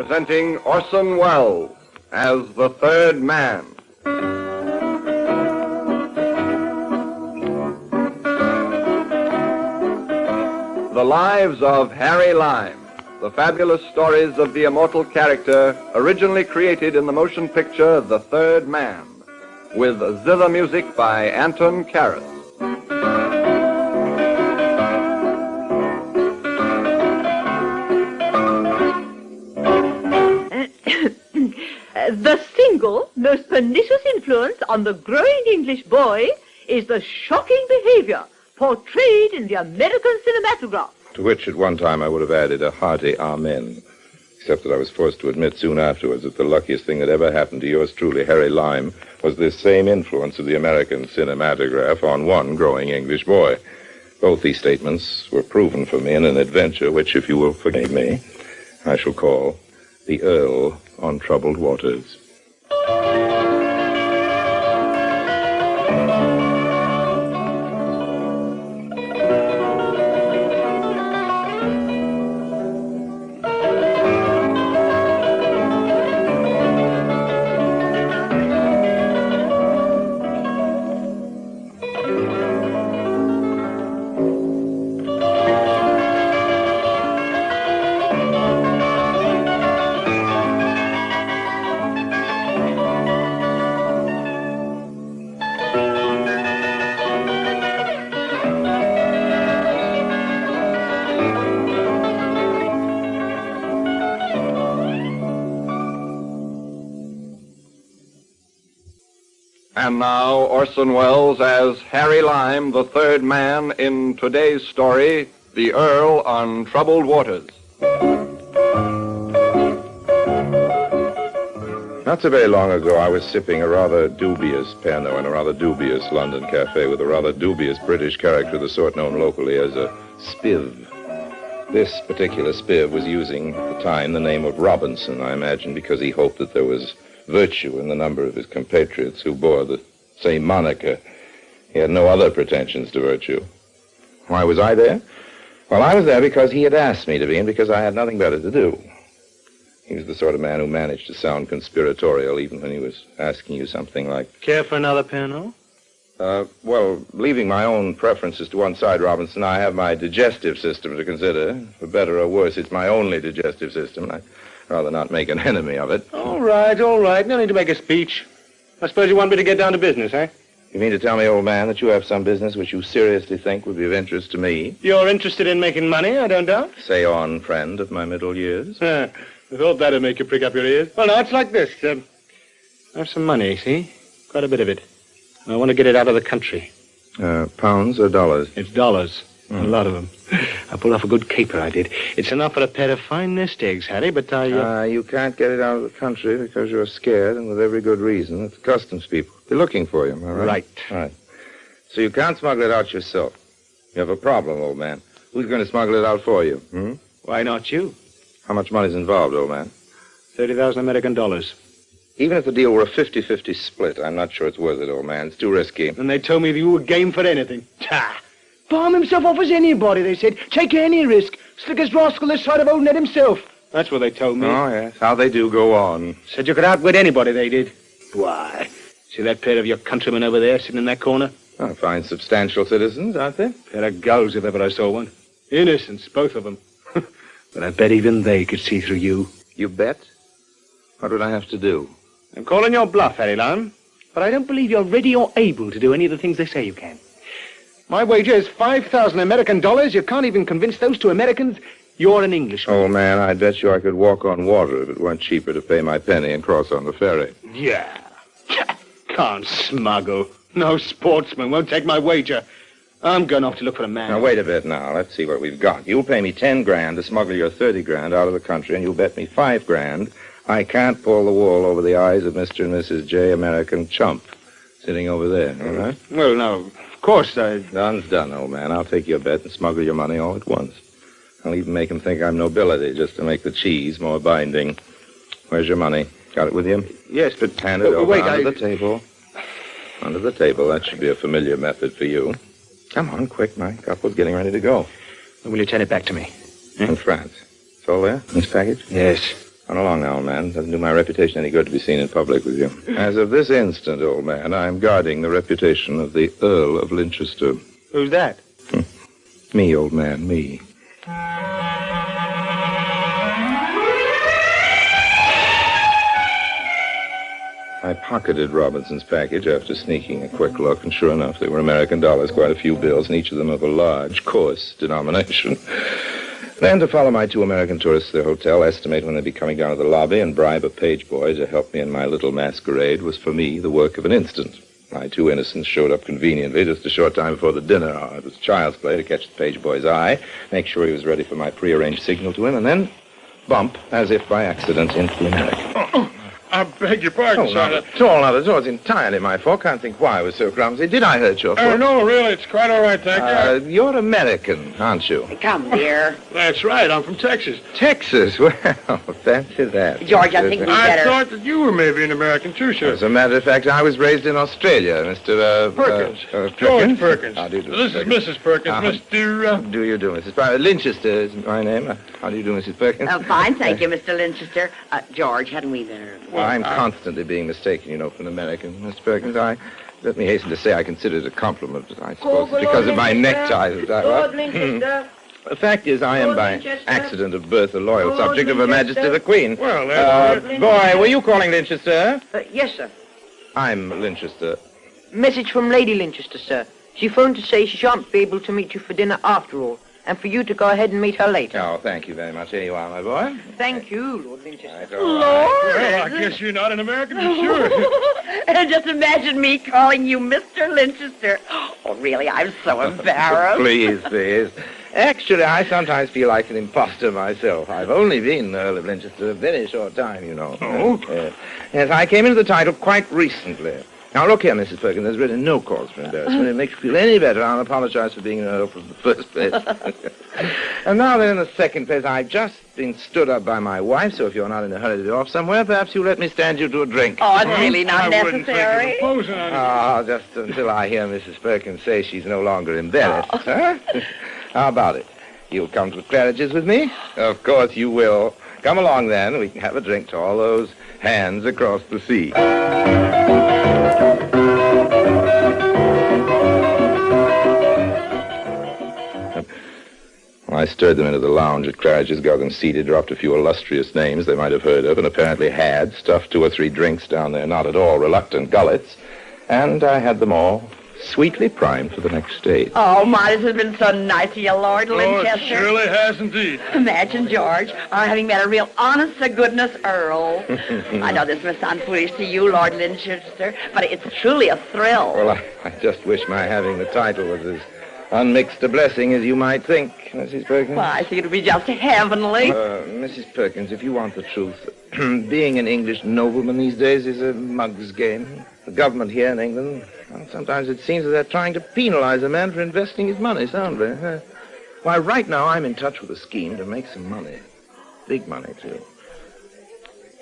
presenting Orson Welles as the third man. The Lives of Harry Lime, the fabulous stories of the immortal character originally created in the motion picture The Third Man, with zither music by Anton Karas. The single most pernicious influence on the growing English boy is the shocking behavior portrayed in the American cinematograph. To which at one time I would have added a hearty amen, except that I was forced to admit soon afterwards that the luckiest thing that ever happened to yours truly, Harry Lime, was this same influence of the American cinematograph on one growing English boy. Both these statements were proven for me in an adventure which, if you will forgive me, I shall call The Earl on Troubled Waters. And now, Orson Welles as Harry Lime, the third man, in today's story, The Earl on Troubled Waters. Not so very long ago, I was sipping a rather dubious Pernod in a rather dubious London cafe with a rather dubious British character of the sort known locally as a spiv. This particular spiv was using, at the time, the name of Robinson, I imagine, because he hoped that there was virtue in the number of his compatriots who bore the same moniker. He had no other pretensions to virtue. Why was I there? Well, I was there because he had asked me to be, and because I had nothing better to do. He was the sort of man who managed to sound conspiratorial even when he was asking you something like... Care for another Pernod? Well, leaving my own preferences to one side, Robinson, I have my digestive system to consider. For better or worse, it's my only digestive system. I'd rather not make an enemy of it. All right. No need to make a speech. I suppose you want me to get down to business, eh? You mean to tell me, old man, that you have some business which you seriously think would be of interest to me? You're interested in making money, I don't doubt. Say on, friend of my middle years. I thought that'd make you prick up your ears. Well, no, it's like this. I have some money, see? Quite a bit of it. I want to get it out of the country. Pounds or dollars? It's dollars. A lot of them. I pulled off a good caper, I did. It's enough for a pair of fine nest eggs, Harry, but you can't get it out of the country because you're scared, and with every good reason. It's customs people. They're looking for you, am I right? Right. So you can't smuggle it out yourself. You have a problem, old man. Who's going to smuggle it out for you? Why not you? How much money's involved, old man? 30,000 American dollars. Even if the deal were a 50-50 split, I'm not sure it's worth it, old man. It's too risky. And they told me you were game for anything. Ha! Palm himself off as anybody, they said. Take any risk. Slickest rascal this side of old Ned himself. That's what they told me. Oh, yes. How they do go on. Said you could outwit anybody, they did. Why? See that pair of your countrymen over there sitting in that corner? Oh, fine, substantial citizens, aren't they? Pair of gulls, if ever I saw one. Innocents, both of them. But I bet even they could see through you. You bet? What would I have to do? I'm calling your bluff, Harry Lime. But I don't believe you're ready or able to do any of the things they say you can. My wager is 5,000 American dollars. You can't even convince those two Americans you're an Englishman. Oh, man, I bet you I could walk on water if it weren't cheaper to pay my penny and cross on the ferry. Yeah. Can't smuggle. No sportsman won't take my wager. I'm going off to look for a man. Now, wait a bit now. Let's see what we've got. You'll pay me 10 grand to smuggle your 30 grand out of the country, and you'll bet me 5 grand I can't pull the wool over the eyes of Mr. and Mrs. J. American Chump sitting over there, all right? Well, now, of course, Done's done, old man. I'll take your bet and smuggle your money all at once. I'll even make him think I'm nobility just to make the cheese more binding. Where's your money? Got it with you? Yes, but... Hand it over under the table. Under the table. That should be a familiar method for you. Come on, quick. My couple's getting ready to go. Will you turn it back to me? In France. It's all there? This package? Yes. Run along now, old man. Doesn't do my reputation any good to be seen in public with you. As of this instant, old man, I'm guarding the reputation of the Earl of Linchester. Who's that? Me, old man, me. I pocketed Robinson's package after sneaking a quick look, and sure enough, they were American dollars, quite a few bills, and each of them of a large, coarse denomination. Then, to follow my 2 American tourists to their hotel, estimate when they'd be coming down to the lobby, and bribe a page boy to help me in my little masquerade was, for me, the work of an instant. My 2 innocents showed up conveniently just a short time before the dinner hour. It was child's play to catch the page boy's eye, make sure he was ready for my prearranged signal to him, and then bump, as if by accident, into the American. I beg your pardon, sir. Not at all, not at all. It's entirely my fault. Can't think why I was so clumsy. Did I hurt your foot? No, really, it's quite all right, thank you. You're American, aren't you? Come, dear. That's right, I'm from Texas. Texas? Well, fancy that. George, I think we better... I thought that you were maybe an American, too, sir. As a matter of fact, I was raised in Australia, Mr. Perkins. Perkins. George Perkins. How do you do, This is Mrs. Perkins, Mr. How do you do, Mrs. Perkins? Linchester is my name. How do you do, Mrs. Perkins? Fine, thank you, Mr. Linchester. George, hadn't we better... Well, I'm constantly being mistaken, you know, for an American, Mr. Perkins. Let me hasten to say I consider it a compliment, I suppose, because of my necktie. The fact is, I am by accident of birth a loyal subject of Her Majesty the Queen. Well, that's... Boy, were you calling Linchester? Yes, sir. I'm Linchester. Message from Lady Linchester, sir. She phoned to say she shan't be able to meet you for dinner after all, and for you to go ahead and meet her later. Oh, thank you very much. Here you are, my boy. Thank you, Lord Linchester. Right, Well, I guess you're not an American, for sure. Just imagine me calling you Mr. Linchester. Oh, really, I'm so embarrassed. Please. Actually, I sometimes feel like an imposter myself. I've only been Earl of Linchester a very short time, you know. Oh? Yes, I came into the title quite recently. Now, look here, Mrs. Perkins, there's really no cause for embarrassment. If it makes you feel any better, I'll apologize for being an Earl from the first place. And now then, in the second place, I've just been stood up by my wife, so if you're not in a hurry to be off somewhere, perhaps you'll let me stand you to a drink. Oh, it's really not I wouldn't think necessary. of imposing on you. Oh, just until I hear Mrs. Perkins say she's no longer embarrassed. Huh? How about it? You'll come to Claridge's with me? Of course you will. Come along, then. We can have a drink to all those hands across the sea. I stirred them into the lounge at Claridge's, got them seated, dropped a few illustrious names they might have heard of and apparently had, stuffed 2 or 3 drinks down their not at all reluctant gullets, and I had them all sweetly primed for the next stage. Oh, my, this has been so nice of you, Lord Oh, Linchester. it surely has indeed. Imagine, George, our having met a real honest-to-goodness Earl. I know this must sound foolish to you, Lord Linchester, but it's truly a thrill. Well, I just wish my having the title was as unmixed a blessing as you might think, Mrs. Perkins. Why, I think it would be just heavenly. Mrs. Perkins, if you want the truth, being an English nobleman these days is a mug's game. The government here in England, well, sometimes it seems that they're trying to penalize a man for investing his money soundly. Why, right now I'm in touch with a scheme to make some money. Big money, too.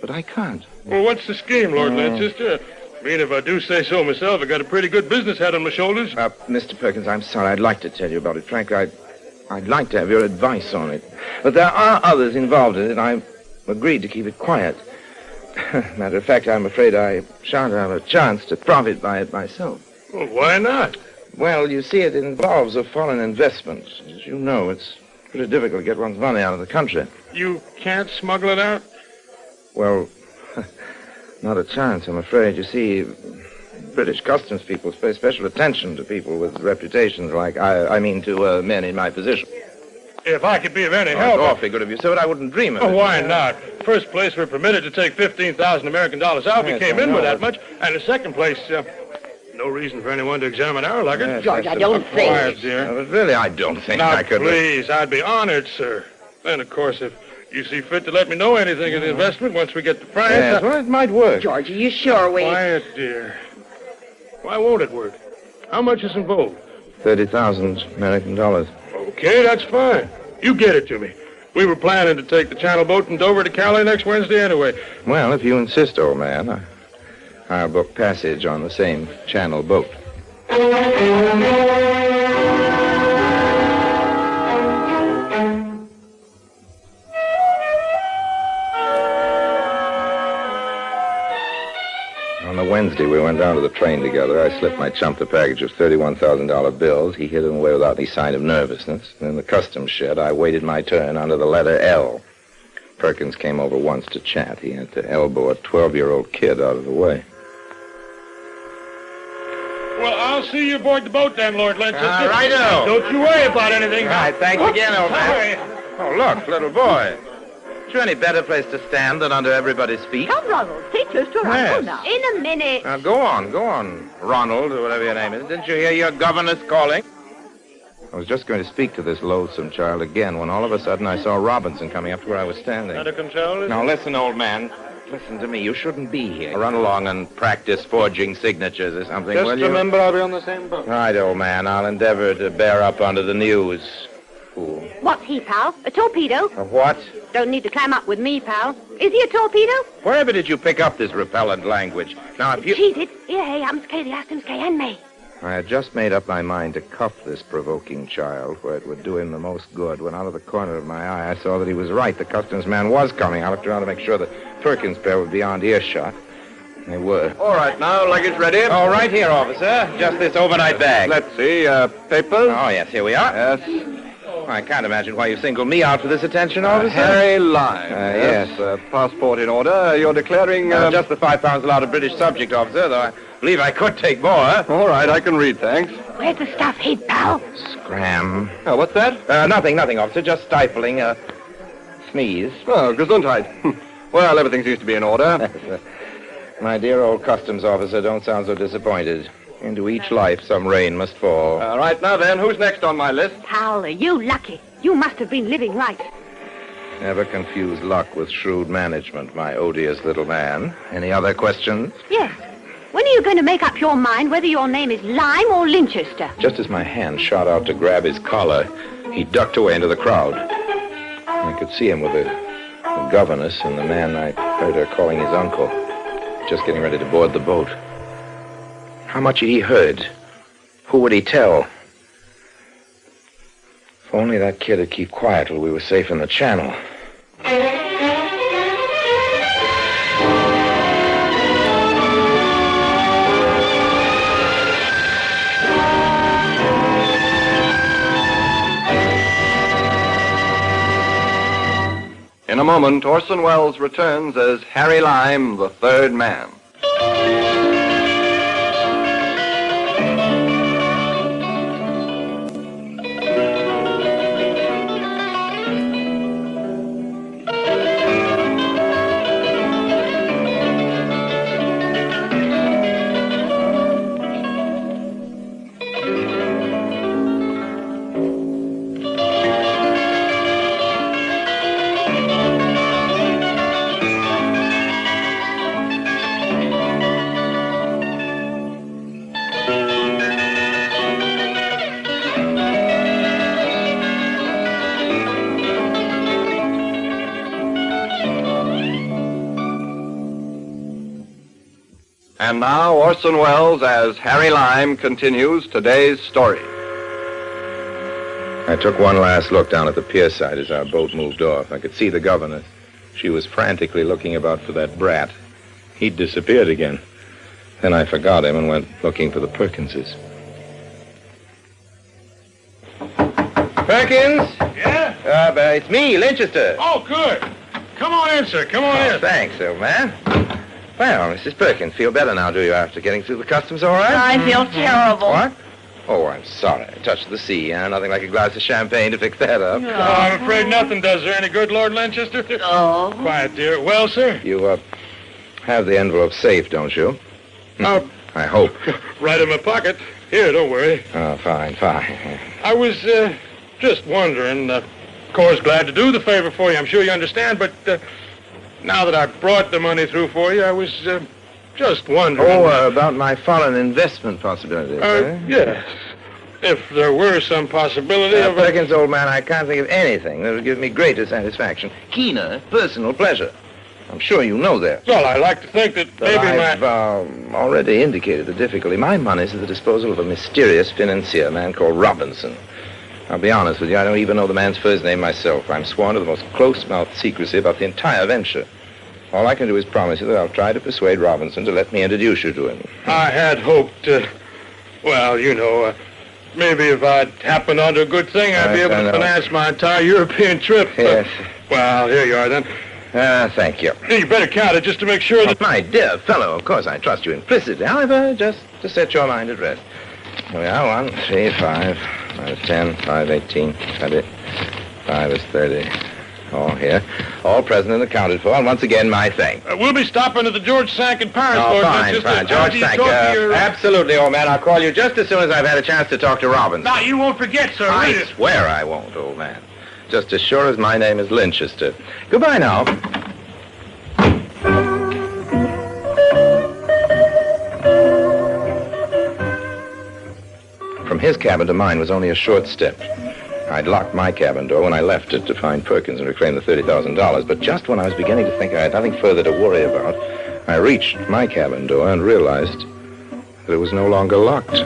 But I can't. Well, what's the scheme, Lord Linchester? I mean, if I do say so myself, I got a pretty good business head on my shoulders. Mr. Perkins, I'm sorry. I'd like to tell you about it. Frankly, I'd like to have your advice on it. But there are others involved in it, and I've agreed to keep it quiet. Matter of fact, I'm afraid I shan't have a chance to profit by it myself. Well, why not? Well, you see, it involves a foreign investment. As you know, it's pretty difficult to get one's money out of the country. You can't smuggle it out? Well, not a chance, I'm afraid. You see, British customs people pay special attention to people with reputations like, to men in my position. If I could be of any Oh, help... it's awfully good of you, sir, but I wouldn't dream of it. Oh, why not? First place, we're permitted to take 15,000 American dollars out. Yes, We came I in with know. that much. And in second place, no reason for anyone to examine our luggage. Yes, George, that's I don't think... Quiet, dear. But really, I don't think Now, I could... please, I'd be honored, sir. Then, of course, if you see fit to let me know anything of the investment once we get to France... Yes, well, it might work. George, are you sure we... Quiet, dear. Why won't it work? How much is involved? 30,000 American dollars. Okay, that's fine. You get it to me. We were planning to take the Channel boat from Dover to Calais next Wednesday anyway. Well, if you insist, old man, I'll book passage on the same Channel boat. Wednesday, we went down to the train together. I slipped my chump a package of $31,000 bills. He hid them away without any sign of nervousness. And in the customs shed, I waited my turn under the letter L. Perkins came over once to chat. He had to elbow a 12-year-old kid out of the way. Well, I'll see you aboard the boat then, Lord Lancaster. Righto. Don't you worry about anything. All right, thanks again, old man. Oh, look, little boy. Is there any better place to stand than under everybody's feet? Come, Ronald, stay close to our uncle now. In a minute. Now, go on, Ronald, or whatever your name is. Didn't you hear your governess calling? I was just going to speak to this loathsome child again when all of a sudden I saw Robinson coming up to where I was standing. Under control? Now, listen, old man. Listen to me. You shouldn't be here. Run along and practice forging signatures or something, will Just you? remember, I'll be on the same boat. Right, old man. I'll endeavor to bear up under the news. Fool. What's he, pal? A torpedo? A what? Don't need to climb up with me, pal. Is he a torpedo? Wherever did you pick up this repellent language? Now, if you... Cheated. Here, and me. I had just made up my mind to cuff this provoking child where it would do him the most good when out of the corner of my eye I saw that he was right. The customs man was coming. I looked around to make sure the Perkins pair were beyond earshot. They were. All right, now, luggage ready? Oh, right here, officer. Just this overnight bag. Let's see, papers? Oh, yes, here we are. Yes. I can't imagine why you singled me out for this attention, officer. Harry Lime. Yes. Passport in order. You're declaring... Just the 5 pounds allowed a British subject, officer, though I believe I could take more. All right, I can read, thanks. Where's the stuff hid, pal? Scram. What's that? Nothing, officer. Just stifling, sneeze. Oh, Gesundheit. Well, everything seems to be in order. My dear old customs officer, don't sound so disappointed. Into each life, some rain must fall. Right, now then, who's next on my list? Pal, are you lucky? You must have been living right. Never confuse luck with shrewd management, my odious little man. Any other questions? Yes. When are you going to make up your mind whether your name is Lime or Linchester? Just as my hand shot out to grab his collar, he ducked away into the crowd. I could see him with the governess and the man I heard her calling his uncle, just getting ready to board the boat. How much had he heard? Who would he tell? If only that kid would keep quiet till we were safe in the channel. In a moment, Orson Welles returns as Harry Lime, the third man. And now Orson Welles as Harry Lime continues today's story. I took one last look down at the pier side as our boat moved off. I could see the governess. She was frantically looking about for that brat. He'd disappeared again. Then I forgot him and went looking for the Perkinses. Perkins? Yeah? It's me, Linchester. Oh, good. Come on in, sir. Come on in. Thanks, old man. Well, Mrs. Perkins, feel better now, do you, after getting through the customs all right? I feel terrible. What? Oh, I'm sorry. I touched the sea, huh? Nothing like a glass of champagne to fix that up. Oh, I'm afraid nothing does her any good, Lord Lancaster. Oh. Quiet, dear. Well, sir? You, have the envelope safe, don't you? Oh. I hope. Right in my pocket. Here, don't worry. Oh, fine. I was, just wondering. Of course, glad to do the favor for you. I'm sure you understand, but, now that I brought the money through for you, I was, just wondering. Oh, about my foreign investment possibilities, Yes. If there were some possibility of... Perkins, old man, I can't think of anything that would give me greater satisfaction, keener personal pleasure. I'm sure you know that. Well, I like to think that maybe I've already indicated the difficulty. My money's at the disposal of a mysterious financier, a man called Robinson. I'll be honest with you, I don't even know the man's first name myself. I'm sworn to the most close-mouthed secrecy about the entire venture. All I can do is promise you that I'll try to persuade Robinson to let me introduce you to him. I had hoped, maybe if I'd happened onto a good thing, I'd be able to finance my entire European trip. Yes. Well, here you are, then. Thank you. You better count it just to make sure that... My dear fellow, of course I trust you implicitly. However, just to set your mind at rest. Here we are, 1, 3, 5, 5 is 10, 5, 18, 20, 5 is 30. All here. All present and accounted for. And once again, my thanks. We'll be stopping at the George Sank in Paris. Oh, fine. George Sank. Absolutely, old man. I'll call you just as soon as I've had a chance to talk to Robinson. Now, you won't forget, sir. I swear I won't, old man. Just as sure as my name is Linchester. Goodbye now. From his cabin to mine was only a short step. I'd locked my cabin door when I left it to find Perkins and reclaim the $30,000. But just when I was beginning to think I had nothing further to worry about, I reached my cabin door and realized that it was no longer locked.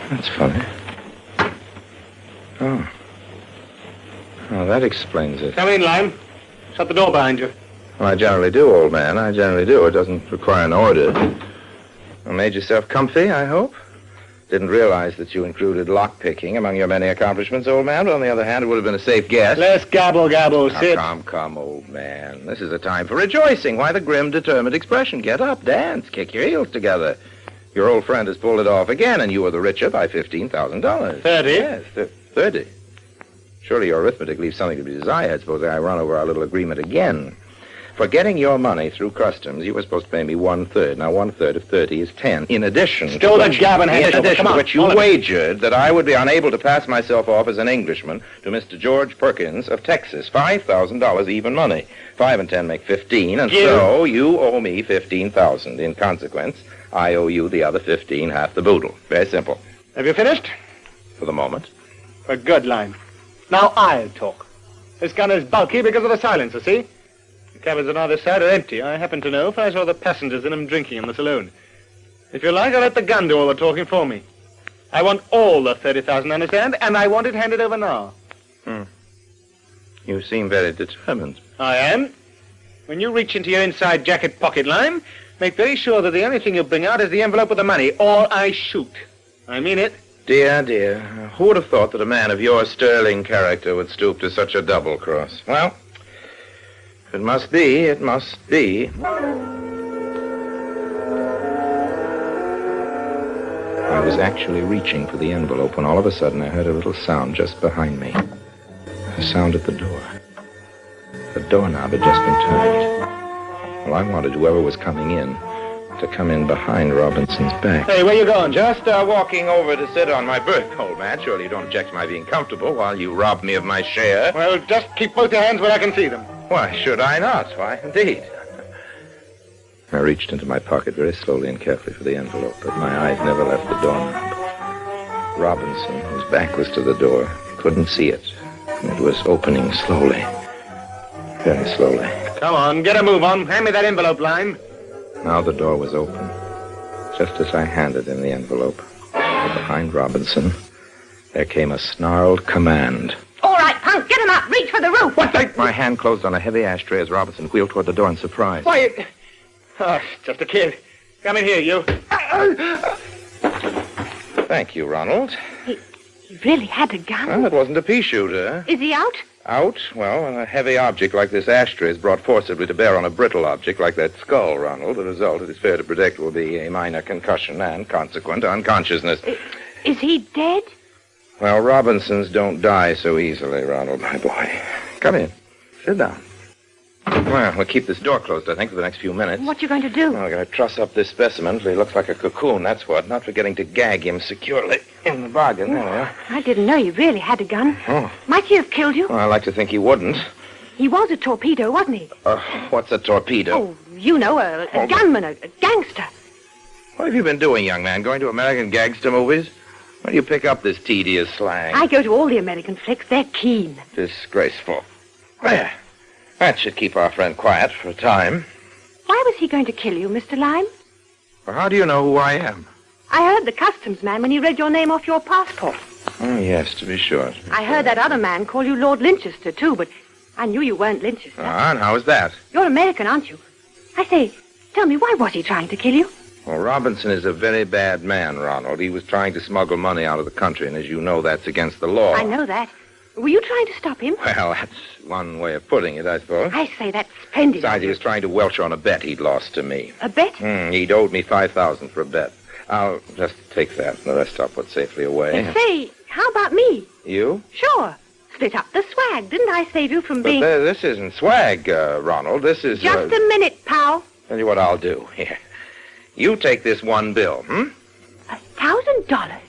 That's funny. Oh, that explains it. Come in, Lime. Shut the door behind you. Well, I generally do, old man. I generally do. It doesn't require an order. Well, made yourself comfy, I hope? Didn't realize that you included lock-picking among your many accomplishments, old man. But on the other hand, it would have been a safe guess. Less gabble, sit. Come, old man. This is a time for rejoicing. Why the grim, determined expression? Get up, dance, kick your heels together. Your old friend has pulled it off again, and you are the richer by $15,000. 30? Yes, 30. Surely your arithmetic leaves something to be desired. Suppose I run over our little agreement again. For getting your money through customs, you were supposed to pay me 1/3. Now, 1/3 of 30 is 10. In addition Still the gab and hand. In addition to which you wagered that I would be unable to pass myself off as an Englishman to Mr. George Perkins of Texas. $5,000 even money. 5 and 10 make 15, and so you owe me 15,000. In consequence, I owe you the other 15, half the boodle. Very simple. Have you finished? For the moment. A good line. Now I'll talk. This gun is bulky because of the silencer, see? The cabins on either side are empty. I happen to know, for I saw the passengers in them drinking in the saloon. If you like, I'll let the gun do all the talking for me. I want all the 30,000, understand? And I want it handed over now. You seem very determined. I am. When you reach into your inside jacket pocket, Lime, make very sure that the only thing you bring out is the envelope with the money, or I shoot. I mean it. Dear, dear. Who would have thought that a man of your sterling character would stoop to such a double cross? Well, if it must be, it must be. I was actually reaching for the envelope when all of a sudden I heard a little sound just behind me. A sound at the door. The doorknob had just been turned. Well, I wanted whoever was coming in to come in behind Robinson's back. Hey, where you going? Just walking over to sit on my berth, old man. Surely you don't object to my being comfortable while you rob me of my share. Well, just keep both your hands where I can see them. Why should I not? Why, indeed. I reached into my pocket very slowly and carefully for the envelope, but my eyes never left the doorknob. Robinson, whose back was to the door, couldn't see it. It was opening slowly. Very slowly. Come on, get a move on. Hand me that envelope, Lime. Now the door was open, just as I handed him the envelope. From behind Robinson, there came a snarled command. All right, punk, get him up. Reach for the roof. What the? My hand closed on a heavy ashtray as Robinson wheeled toward the door in surprise. Why, just a kid. Come in here, you. Thank you, Ronald. He really had a gun? Well, it wasn't a pea shooter. Is he out? Out? Well, when a heavy object like this ashtray is brought forcibly to bear on a brittle object like that skull, Ronald, the result, it is fair to predict, will be a minor concussion and consequent unconsciousness. Is he dead? Well, Robinsons don't die so easily, Ronald, my boy. Come in. Sit down. Well, we'll keep this door closed, I think, for the next few minutes. What you going to do? Well, we're going to truss up this specimen until he looks like a cocoon, that's what. Not forgetting to gag him securely in the bargain. There we are. I didn't know you really had a gun. Oh. Might he have killed you? Well, I like to think he wouldn't. He was a torpedo, wasn't he? What's a torpedo? Oh, you know, a gunman, a gangster. What have you been doing, young man? Going to American gangster movies? Where do you pick up this tedious slang? I go to all the American flicks. They're keen. Disgraceful. There. That should keep our friend quiet for a time. Why was he going to kill you, Mr. Lime? Well, how do you know who I am? I heard the customs man when he read your name off your passport. Oh, yes, to be sure. I heard that other man call you Lord Linchester, too, but I knew you weren't Lynch's. And how is that? You're American, aren't you? I say, tell me, why was he trying to kill you? Well, Robinson is a very bad man, Ronald. He was trying to smuggle money out of the country, and as you know, that's against the law. I know that. Were you trying to stop him? Well, that's one way of putting it, I suppose. I say, that's splendid. Besides, he was trying to welch on a bet he'd lost to me. A bet? He'd owed me $5,000 for a bet. I'll just take that, and the rest I'll put safely away. Say, how about me? You? Sure. Split up the swag. Didn't I save you from being... But this isn't swag, Ronald. This is... Just a minute, pal. Tell you what I'll do. Here. You take this one bill, $1,000?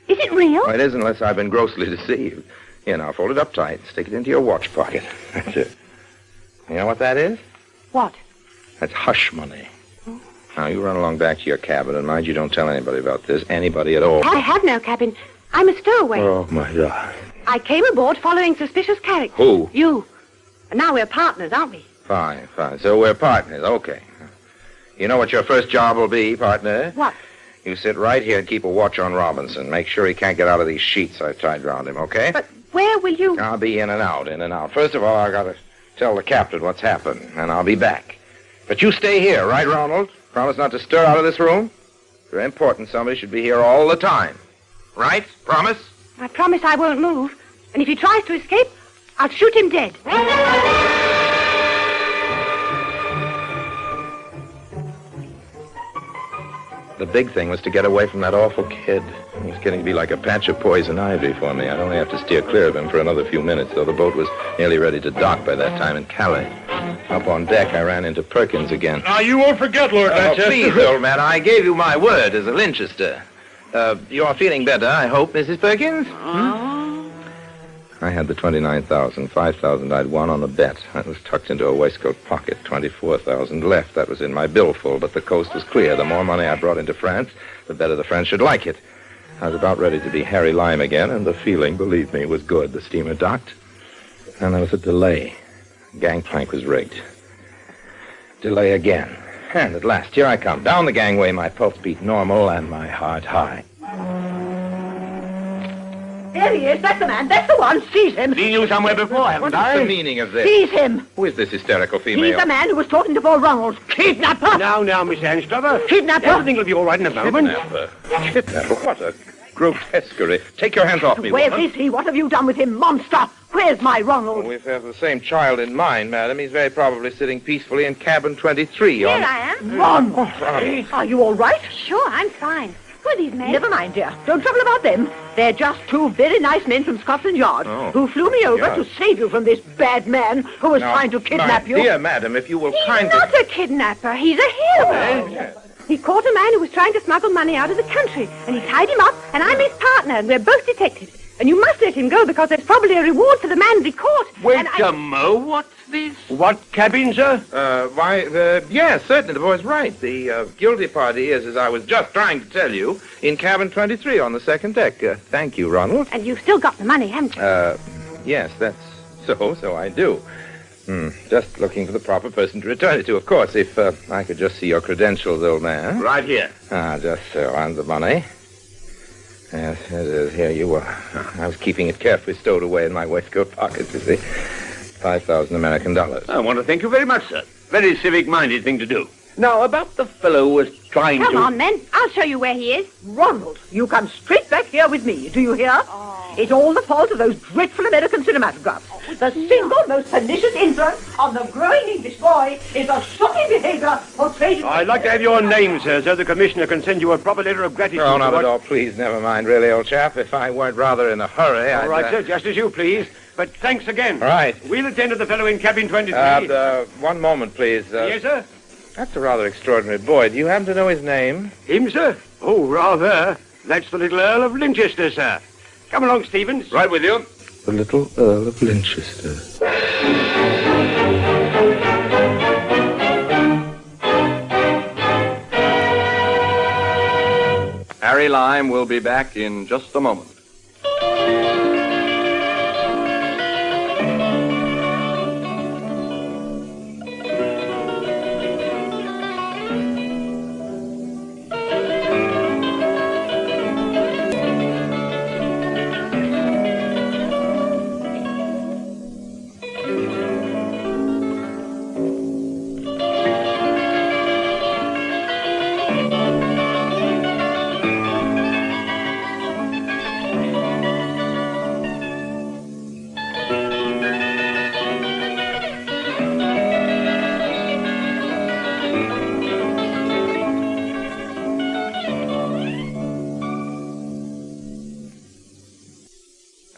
Is it real? Well, it is unless I've been grossly deceived. Here, now, fold it up tight. Stick it into your watch pocket. That's it. You know what that is? What? That's hush money. Now, you run along back to your cabin, and mind you don't tell anybody about this. Anybody at all. I have no cabin. I'm a stowaway. Oh, my God. I came aboard following suspicious characters. Who? You. And now we're partners, aren't we? Fine. So we're partners. Okay. You know what your first job will be, partner? What? You sit right here and keep a watch on Robinson. Make sure he can't get out of these sheets I've tied around him, okay? But where will you... I'll be in and out. First of all, I got to tell the captain what's happened, and I'll be back. But you stay here, right, Ronald? Promise not to stir out of this room? Very important. Somebody should be here all the time. Right? Promise? I promise I won't move. And if he tries to escape, I'll shoot him dead. The big thing was to get away from that awful kid. He's getting to be like a patch of poison ivy for me. I'd only have to steer clear of him for another few minutes, though the boat was nearly ready to dock by that time in Calais. Up on deck, I ran into Perkins again. You won't forget, Lord Manchester. Please, old man, I gave you my word as a Linchester. You're feeling better, I hope, Mrs. Perkins? I had the $29,000, $5,000 I'd won on a bet. That was tucked into a waistcoat pocket. $24,000 left. That was in my billfold, but the coast was clear. The more money I brought into France, the better the French should like it. I was about ready to be Harry Lime again, and the feeling, believe me, was good. The steamer docked, and there was a delay. The gangplank was rigged. Delay again. And at last, here I come. Down the gangway, my pulse beat normal and my heart high. There he is. That's the man. That's the one. Seize him. Seen you somewhere before, haven't I? What's the meaning of this? Seize him. Who is this hysterical female? He's the man who was talking to poor Ronald. Kidnapper. Now, Miss Anstruther. Kidnapper. Everything will be all right in a moment. Kidnapper? What a grotesquerie. Take your hands off me, Where woman. is he? What have you done with him, monster? Where's my Ronald? We have the same child in mind, madam. He's very probably sitting peacefully in cabin 23. Here I am. Ronald. Are you all right? Sure, I'm fine. Who are these men? Never mind, dear. Don't trouble about them. They're just two very nice men from Scotland Yard who flew me over to save you from this bad man who was trying to kidnap you. Dear madam, if you will He's kindly... not a kidnapper. He's a hero. Yes. He caught a man who was trying to smuggle money out of the country, and he tied him up, and I'm his partner, and we're both detectives. And you must let him go because there's probably a reward for the man we caught. Wait a mo, what's this? What cabin, sir? Yes, certainly, the boy's right. The guilty party is, as I was just trying to tell you, in cabin 23 on the second deck. Thank you, Ronald. And you've still got the money, haven't you? Yes, that's so I do. Just looking for the proper person to return it to, of course. If I could just see your credentials, old man. Right here. Just so, and the money. Yes, it is. Here you are. I was keeping it carefully stowed away in my waistcoat pocket, you see. 5,000 American dollars. I want to thank you very much, sir. Very civic-minded thing to do. Now, about the fellow who was trying Come on, then. I'll show you where he is. Ronald, you come straight back here with me. Do you hear? It's all the fault of those dreadful American cinematographs. The single most pernicious influence on the growing English boy is the shocking behavior portrayed... I'd like to have your name, sir, so the commissioner can send you a proper letter of gratitude. No, not at all. Please, never mind, really, old chap. If I weren't rather in a hurry, All right, sir, just as you please. But thanks again. All right. We'll attend to the fellow in cabin 23. One moment, please. Yes, sir? That's a rather extraordinary boy. Do you happen to know his name? Him, sir? Oh, rather. That's the little Earl of Linchester, sir. Come along, Stevens. Right with you. The little Earl of Linchester. Harry Lime will be back in just a moment.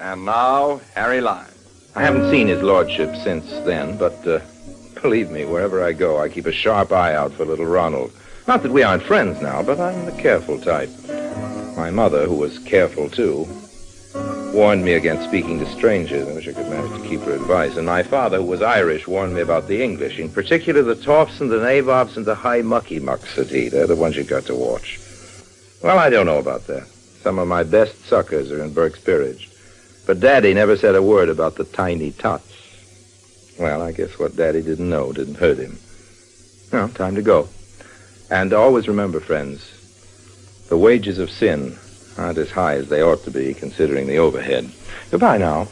And now, Harry Lime. I haven't seen his lordship since then, but believe me, wherever I go, I keep a sharp eye out for little Ronald. Not that we aren't friends now, but I'm the careful type. My mother, who was careful too, warned me against speaking to strangers. I wish I could manage to keep her advice. And my father, who was Irish, warned me about the English, in particular the toffs and the nabobs and the high mucky mucksety. They're the ones you got to watch. Well, I don't know about that. Some of my best suckers are in Burke's Peerage. But Daddy never said a word about the tiny tots. Well, I guess what Daddy didn't know didn't hurt him. Well, time to go. And always remember, friends, the wages of sin aren't as high as they ought to be, considering the overhead. Goodbye now.